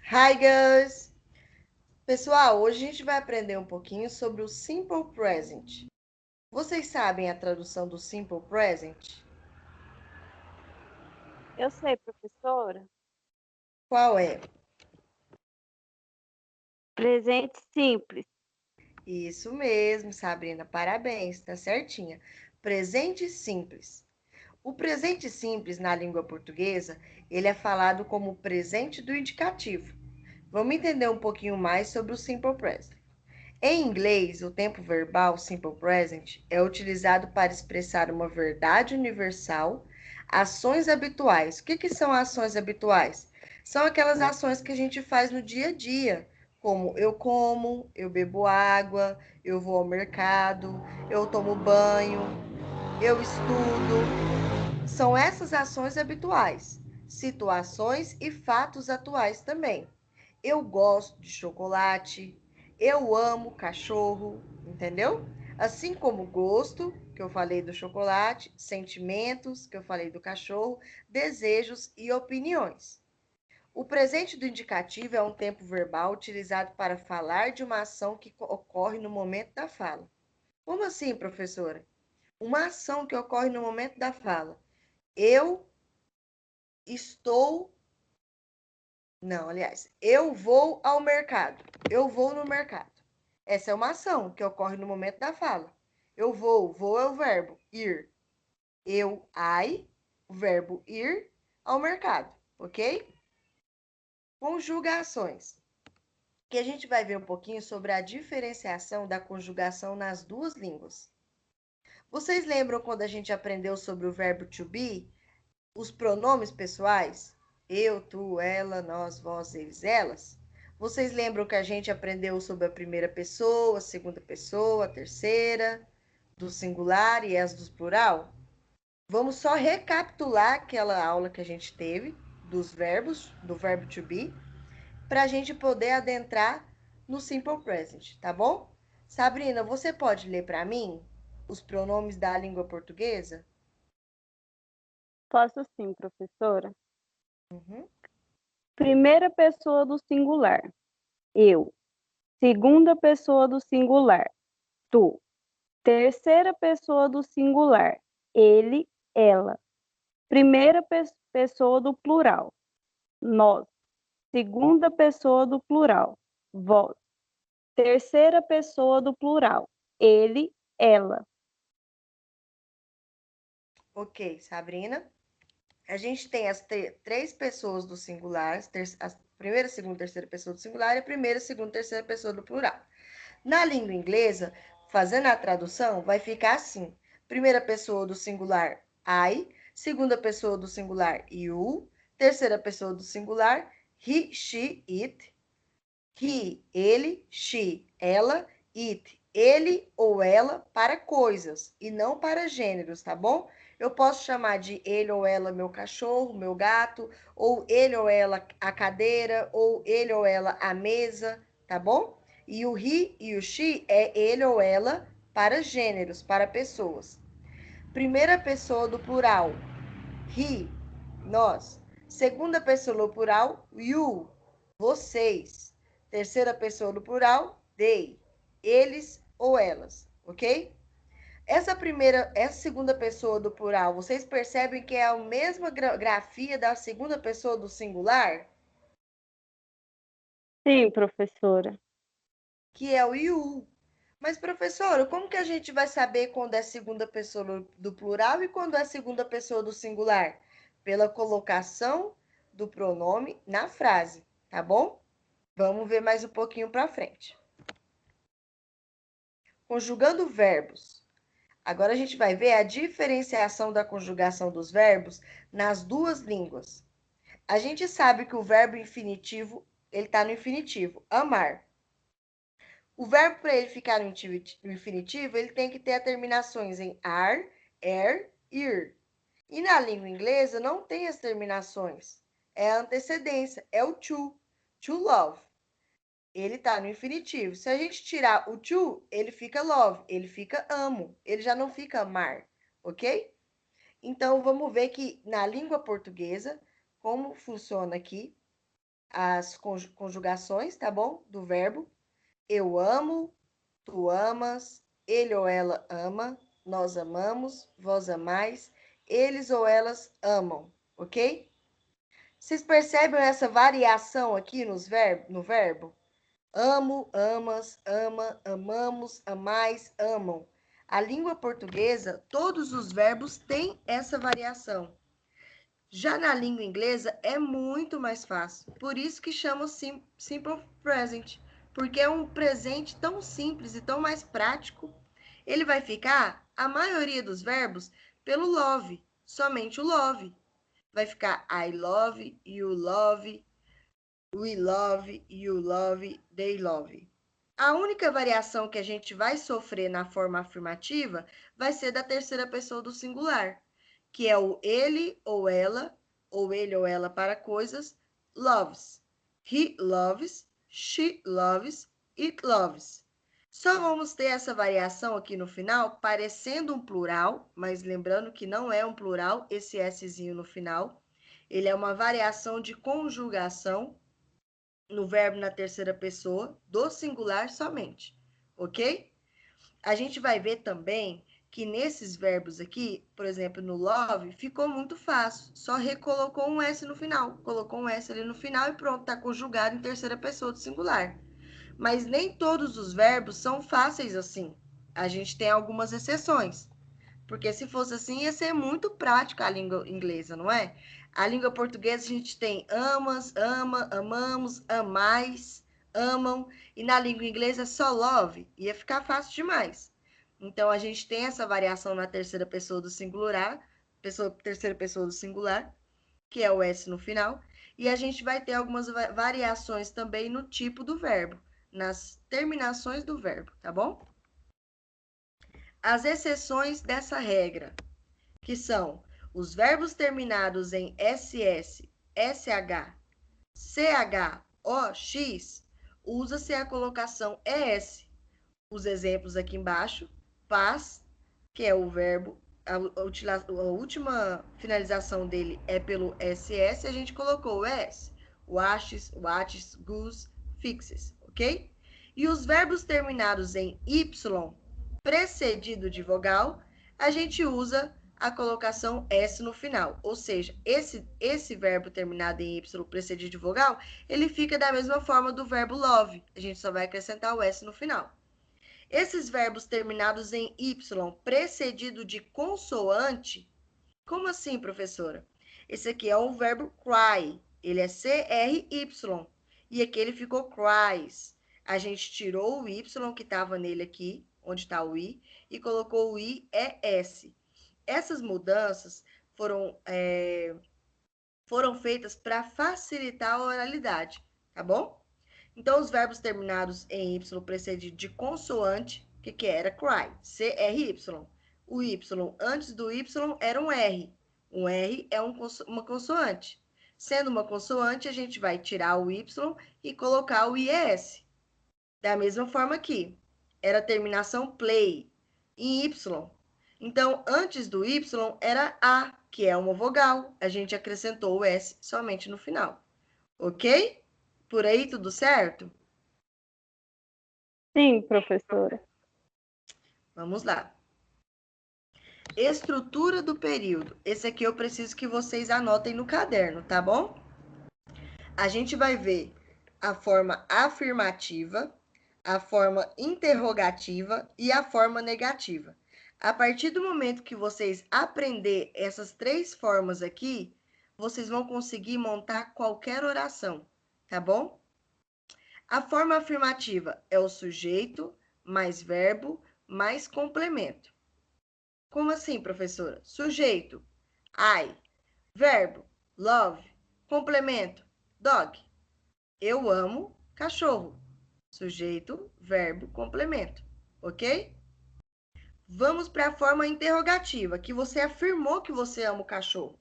Hi, guys! Pessoal, hoje a gente vai aprender um pouquinho sobre o Simple Present. Vocês sabem a tradução do Simple Present? Eu sei, professora. Qual é? Presente simples. Isso mesmo, Sabrina, parabéns, tá certinha. Presente simples. O presente simples na língua portuguesa, ele é falado como presente do indicativo. Vamos entender um pouquinho mais sobre o Simple Present. Em inglês, o tempo verbal simple present é utilizado para expressar uma verdade universal, ações habituais. O que são ações habituais? São aquelas ações que a gente faz no dia a dia, como, eu bebo água, eu vou ao mercado, eu tomo banho, eu estudo. São essas ações habituais, situações e fatos atuais também. Eu gosto de chocolate, eu amo cachorro, entendeu? Assim como gosto, que eu falei do chocolate, sentimentos, que eu falei do cachorro, desejos e opiniões. O presente do indicativo é um tempo verbal utilizado para falar de uma ação que ocorre no momento da fala. Como assim, professora? Uma ação que ocorre no momento da fala. Eu estou. Não, aliás, eu vou ao mercado. Eu vou no mercado. Essa é uma ação que ocorre no momento da fala. Eu vou é o verbo ir. O verbo ir ao mercado, ok? Conjugações. Que a gente vai ver um pouquinho sobre a diferenciação da conjugação nas duas línguas. Vocês lembram quando a gente aprendeu sobre o verbo to be, os pronomes pessoais? Eu, tu, ela, nós, vós, eles, elas. Vocês lembram que a gente aprendeu sobre a primeira pessoa, a segunda pessoa, a terceira, do singular e as do plural? Vamos só recapitular aquela aula que a gente teve dos verbos, do verbo to be, para a gente poder adentrar no simple present, tá bom? Sabrina, você pode ler para mim os pronomes da língua portuguesa? Posso sim, professora. Uhum. Primeira pessoa do singular. Eu. Segunda pessoa do singular. Tu. Terceira pessoa do singular. Ele, ela. Primeira pessoa do plural. Nós. Segunda pessoa do plural. Vós. Terceira pessoa do plural. Ele, ela. Ok, Sabrina. A gente tem as três pessoas do singular, a primeira, segunda, terceira pessoa do singular e a primeira, segunda, terceira pessoa do plural. Na língua inglesa, fazendo a tradução, vai ficar assim: primeira pessoa do singular, I, segunda pessoa do singular, you, terceira pessoa do singular, he, she, it, he, ele, she, ela, it, ele ou ela para coisas e não para gêneros, tá bom? Eu posso chamar de ele ou ela meu cachorro, meu gato, ou ele ou ela a cadeira, ou ele ou ela a mesa, tá bom? E o he e o she é ele ou ela para gêneros, para pessoas. Primeira pessoa do plural, he, nós. Segunda pessoa do plural, you, vocês. Terceira pessoa do plural, they, eles ou elas, ok? Essa segunda pessoa do plural, vocês percebem que é a mesma grafia da segunda pessoa do singular, Sim, professora. que é o you. Mas, professora, como que a gente vai saber quando é segunda pessoa do plural e quando é segunda pessoa do singular? Pela colocação do pronome na frase, tá bom? Vamos ver mais um pouquinho para frente. Conjugando verbos. Agora a gente vai ver a diferenciação da conjugação dos verbos nas duas línguas. A gente sabe que o verbo infinitivo, ele está no infinitivo, amar. O verbo, para ele ficar no infinitivo, ele tem que ter as terminações em ar, er, ir. E na língua inglesa não tem as terminações. É a antecedência, é o to love. Ele está no infinitivo. Se a gente tirar o to, ele fica love, ele fica amo, ele já não fica amar, ok? Então vamos ver que na língua portuguesa, como funciona aqui. as conjugações, tá bom? Do verbo. Eu amo, tu amas, ele ou ela ama, nós amamos, vós amais, eles ou elas amam, ok? Vocês percebem essa variação aqui no verbo? Amo, amas, ama, amamos, amais, amam. A língua portuguesa, todos os verbos têm essa variação. Já na língua inglesa é muito mais fácil. Por isso que chama simple present, porque é um presente tão simples e tão mais prático. Ele vai ficar, a maioria dos verbos, pelo love, somente o love. Vai ficar I love, you love, we love, you love, they love. A única variação que a gente vai sofrer na forma afirmativa vai ser da terceira pessoa do singular, que é o ele ou ele ou ela para coisas, loves. He loves, she loves, it loves. Só vamos ter essa variação aqui no final, parecendo um plural, mas lembrando que não é um plural, esse Szinho no final. Ele é uma variação de conjugação no verbo na terceira pessoa do singular somente, ok? A gente vai ver também que nesses verbos aqui, por exemplo, no love, ficou muito fácil. Só recolocou um S no final. Colocou um S ali no final e pronto, está conjugado em terceira pessoa do singular. Mas nem todos os verbos são fáceis assim. A gente tem algumas exceções. Porque se fosse assim, ia ser muito prática a língua inglesa, não é? A língua portuguesa a gente tem amas, ama, amamos, amais, amam. E na língua inglesa é só love. Ia ficar fácil demais. Então, a gente tem essa variação na terceira pessoa do singular, terceira pessoa do singular, que é o S no final. E a gente vai ter algumas variações também no tipo do verbo, nas terminações do verbo, tá bom? As exceções dessa regra, que são os verbos terminados em SS, SH, CH, OX, usa-se a colocação ES. Os exemplos aqui embaixo, paz, que é o verbo, a última finalização dele é pelo SS, a gente colocou o ES. Washes, watches, goose, fixes, ok? E os verbos terminados em Y, precedido de vogal, a gente usa a colocação S no final. Ou seja, esse verbo terminado em Y precedido de vogal, ele fica da mesma forma do verbo love. A gente só vai acrescentar o S no final. Esses verbos terminados em Y precedido de consoante, como assim, professora? Esse aqui é o verbo cry, ele é CRY, e aqui ele ficou cries. A gente tirou o Y que estava nele aqui, onde está o I, e colocou o IES. Essas mudanças foram feitas para facilitar a oralidade, tá bom? Então, os verbos terminados em Y precedido de consoante, o que era? Cry, CRY. O Y antes do Y era um R. Um R é uma consoante. Sendo uma consoante, a gente vai tirar o Y e colocar o IES. Da mesma forma aqui, era a terminação play, em Y. Então, antes do Y era A, que é uma vogal. A gente acrescentou o S somente no final. Ok? Por aí, tudo certo? Sim, professora. Vamos lá. Estrutura do período. Esse aqui eu preciso que vocês anotem no caderno, tá bom? A gente vai ver a forma afirmativa, a forma interrogativa e a forma negativa. A partir do momento que vocês aprender essas três formas aqui, vocês vão conseguir montar qualquer oração, tá bom? A forma afirmativa é o sujeito mais verbo mais complemento. Como assim, professora? Sujeito, I. Verbo, love. Complemento, dog. Eu amo cachorro. Sujeito, verbo, complemento. Ok? Vamos para a forma interrogativa, que você afirmou que você ama o cachorro.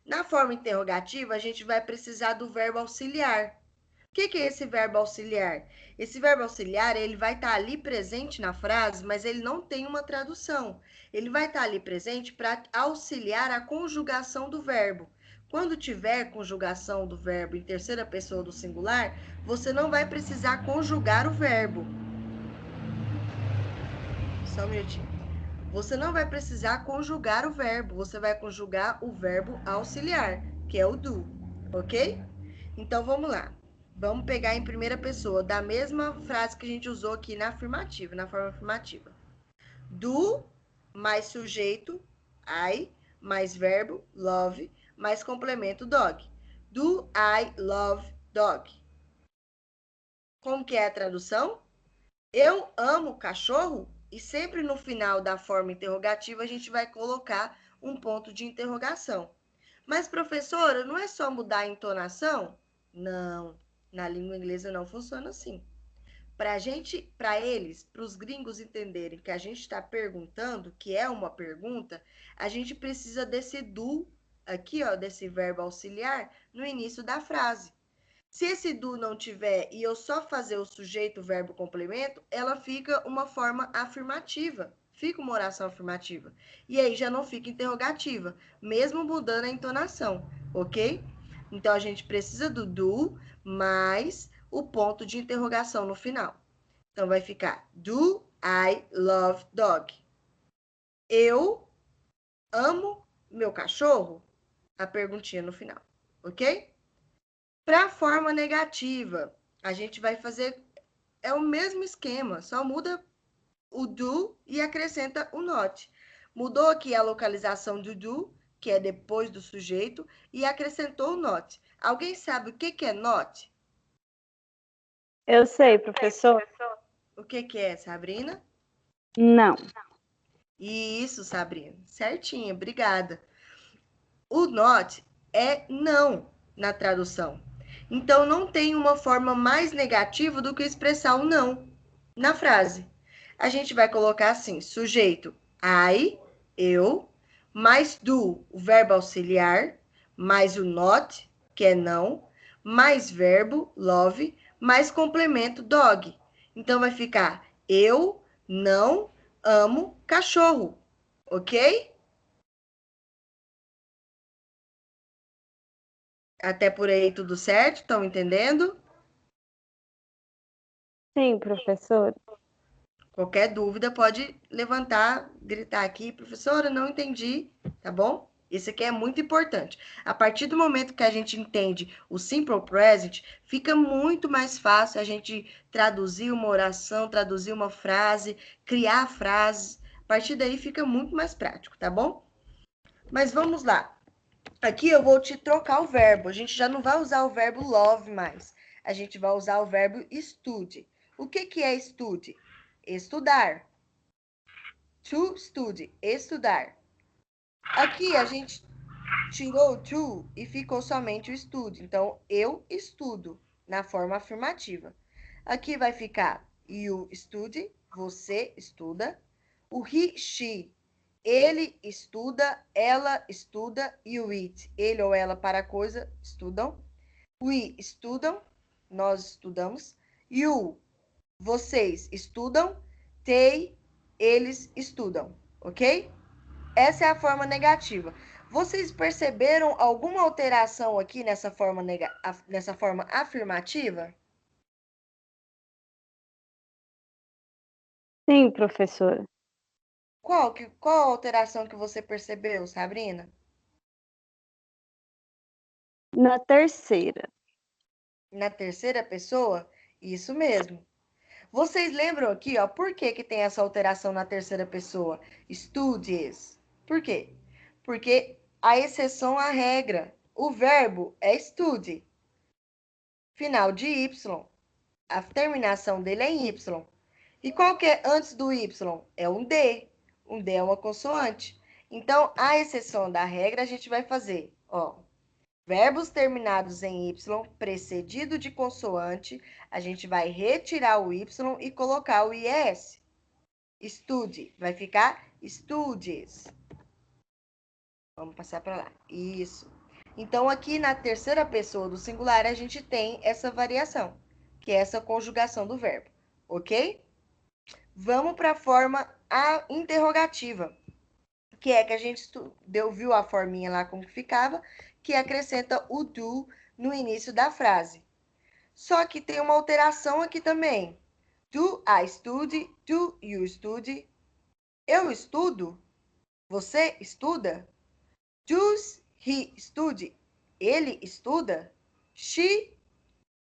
Na forma interrogativa, a gente vai precisar do verbo auxiliar. O que é esse verbo auxiliar? Esse verbo auxiliar, ele vai estar ali presente na frase, mas ele não tem uma tradução. Ele vai estar ali presente para auxiliar a conjugação do verbo. Quando tiver conjugação do verbo em terceira pessoa do singular, você não vai precisar conjugar o verbo. Só um minutinho. Você não vai precisar conjugar o verbo, você vai conjugar o verbo auxiliar, que é o do, ok? Então vamos lá. Vamos pegar em primeira pessoa, da mesma frase que a gente usou aqui na afirmativa, na forma afirmativa. Do mais sujeito, I, mais verbo, love, mais complemento, dog. Do I love dog? Como que é a tradução? Eu amo cachorro? E sempre no final da forma interrogativa a gente vai colocar um ponto de interrogação. Mas, professora, não é só mudar a entonação? Não, na língua inglesa não funciona assim. Para eles, para os gringos entenderem que a gente está perguntando, que é uma pergunta, a gente precisa desse do aqui, ó, desse verbo auxiliar no início da frase. Se esse do não tiver e eu só fazer o sujeito, verbo, complemento, ela fica uma forma afirmativa. Fica uma oração afirmativa. E aí já não fica interrogativa, mesmo mudando a entonação, ok? Então a gente precisa do mais o ponto de interrogação no final. Então vai ficar do I love dog? Eu amo meu cachorro? A perguntinha no final, ok? Para a forma negativa, a gente vai fazer o mesmo esquema, só muda o do e acrescenta o not. Mudou aqui a localização do, que é depois do sujeito, e acrescentou o not. Alguém sabe o que é not? Eu sei, professor. O que é, Sabrina? Não. Isso, Sabrina. Certinho, obrigada. O not é não na tradução. Então, não tem uma forma mais negativa do que expressar o não na frase. A gente vai colocar assim: sujeito I, eu, mais do, o verbo auxiliar, mais o not, que é não, mais verbo love, mais complemento dog. Então, vai ficar eu não amo cachorro, ok? Até por aí tudo certo? Estão entendendo? Sim, professor. Qualquer dúvida pode levantar, gritar aqui, professora, não entendi, tá bom? Isso aqui é muito importante. A partir do momento que a gente entende o simple present, fica muito mais fácil a gente traduzir uma oração, traduzir uma frase, criar frases. A partir daí fica muito mais prático, tá bom? Mas vamos lá. Aqui eu vou te trocar o verbo. A gente já não vai usar o verbo love mais. A gente vai usar o verbo study. O que é study? Estudar. To study, estudar. Aqui a gente tirou o to e ficou somente o estude. Então, eu estudo na forma afirmativa. Aqui vai ficar you study, você estuda. O he, she, ele estuda, ela estuda. E o it, ele ou ela para a coisa, estudam. We estudam, nós estudamos. You, vocês estudam. They, eles estudam, ok? Essa é a forma negativa. Vocês perceberam alguma alteração aqui nessa forma afirmativa? Sim, professora. Qual a alteração que você percebeu, Sabrina? Na terceira. Na terceira pessoa? Isso mesmo. Vocês lembram aqui, ó, por que tem essa alteração na terceira pessoa? Studies. Por quê? Porque a exceção à regra. O verbo é study. Final de Y. A terminação dele é em Y. E qual que é antes do Y? É um D. Um D é uma consoante. Então, a exceção da regra, a gente vai fazer, ó. Verbos terminados em Y, precedido de consoante, a gente vai retirar o Y e colocar o IS. Estude, vai ficar studies. Vamos passar para lá. Isso. Então, aqui na terceira pessoa do singular, a gente tem essa variação, que é essa conjugação do verbo, ok? Vamos para a forma interrogativa, que é que a gente viu a forminha lá como ficava, que acrescenta o do no início da frase. Só que tem uma alteração aqui também. Do I study? Do you study? Eu estudo? Você estuda? Does he study? Ele estuda?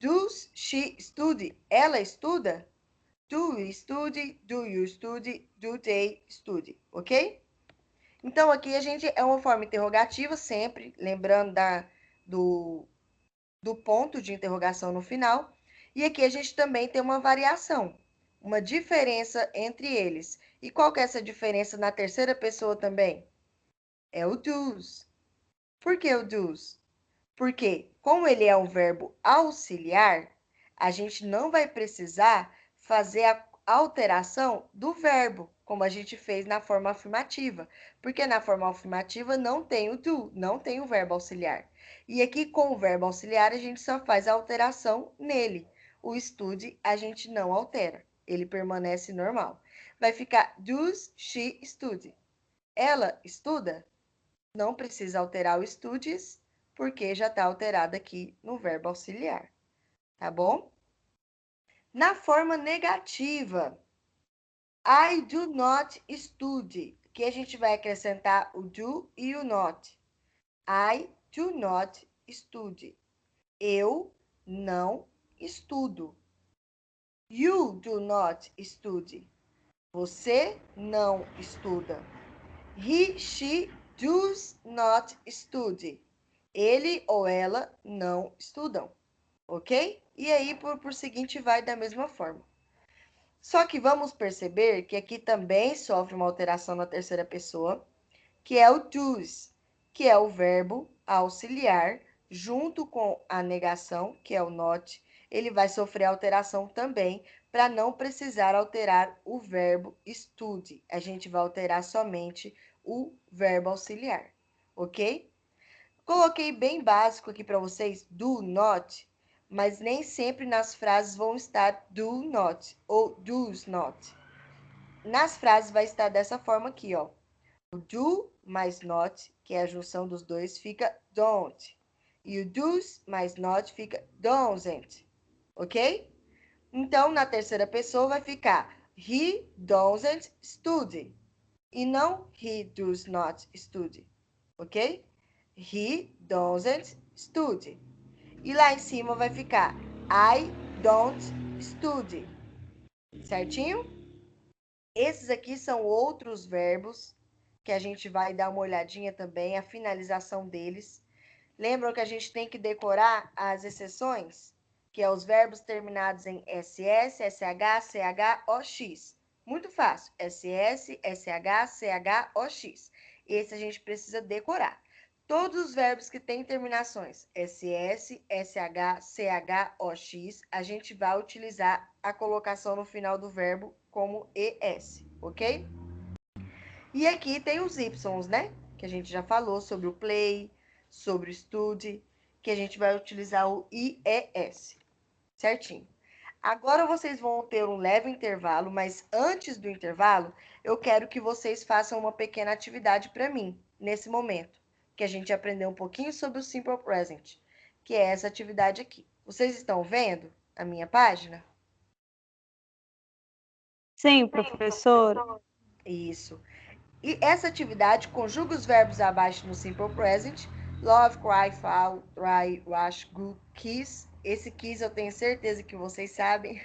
Does she study? Ela estuda? Do we study? Do you study? Do they study? Ok? Então, aqui a gente é uma forma interrogativa sempre, lembrando do, do ponto de interrogação no final. E aqui a gente também tem uma variação, uma diferença entre eles. E qual que é essa diferença na terceira pessoa também? É o does. Por que o does? Porque, como ele é um verbo auxiliar, a gente não vai precisar fazer a alteração do verbo, como a gente fez na forma afirmativa. Porque na forma afirmativa não tem o do, não tem o verbo auxiliar. E aqui, com o verbo auxiliar, a gente só faz a alteração nele. O estude a gente não altera, ele permanece normal. Vai ficar does she study? Ela estuda? Não precisa alterar o studies, porque já está alterado aqui no verbo auxiliar, tá bom? Na forma negativa, I do not study, que a gente vai acrescentar o do e o not. I do not study. Eu não estudo. You do not study. Você não estuda. He, she does not study. Ele ou ela não estudam, ok? E aí, por seguinte, vai da mesma forma. Só que vamos perceber que aqui também sofre uma alteração na terceira pessoa, que é o does, que é o verbo auxiliar, junto com a negação, que é o not, ele vai sofrer alteração também, para não precisar alterar o verbo estude. A gente vai alterar somente o verbo auxiliar, ok? Coloquei bem básico aqui para vocês, do not, mas nem sempre nas frases vão estar do not ou does not. Nas frases vai estar dessa forma aqui, ó. O do mais not, que é a junção dos dois, fica don't. E o does mais not fica doesn't, ok? Então, na terceira pessoa vai ficar he doesn't study e não he does not study, ok? He doesn't study. E lá em cima vai ficar I don't study. Certinho? Esses aqui são outros verbos que a gente vai dar uma olhadinha também, a finalização deles. Lembram que a gente tem que decorar as exceções? Que é os verbos terminados em SS, SH, CH, OX. Muito fácil. SS, SH, CH, OX. Esse a gente precisa decorar. Todos os verbos que têm terminações SS, SH, CH, OX, a gente vai utilizar a colocação no final do verbo como ES, ok? E aqui tem os Ys, né? Que a gente já falou sobre o play, sobre o study, que a gente vai utilizar o IES, certinho? Agora vocês vão ter um leve intervalo, mas antes do intervalo, eu quero que vocês façam uma pequena atividade para mim, nesse momento, que a gente aprendeu um pouquinho sobre o Simple Present, que é essa atividade aqui. Vocês estão vendo a minha página? Sim, professora. Isso. E essa atividade conjuga os verbos abaixo no Simple Present. Love, cry, fall, try, wash, go, kiss. Esse kiss eu tenho certeza que vocês sabem.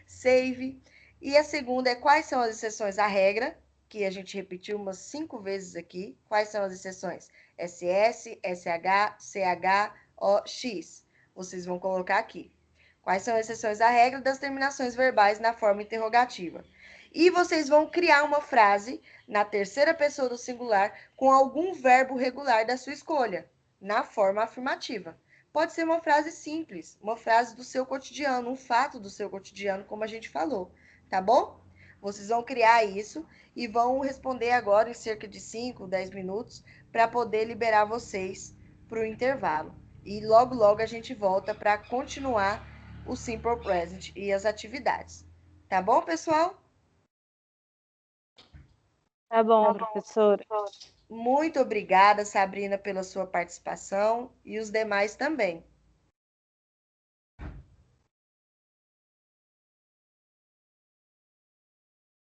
Save. E a segunda é quais são as exceções à regra, que a gente repetiu umas 5 vezes aqui. Quais são as exceções? SS, SH, CH, OX. Vocês vão colocar aqui. Quais são as exceções à regra das terminações verbais na forma interrogativa? E vocês vão criar uma frase na terceira pessoa do singular com algum verbo regular da sua escolha, na forma afirmativa. Pode ser uma frase simples, uma frase do seu cotidiano, um fato do seu cotidiano, como a gente falou, tá bom? Vocês vão criar isso e vão responder agora em cerca de 5, 10 minutos para poder liberar vocês para o intervalo. E logo, logo a gente volta para continuar o Simple Present e as atividades. Tá bom, pessoal? Tá bom, professora. Muito obrigada, Sabrina, pela sua participação e os demais também.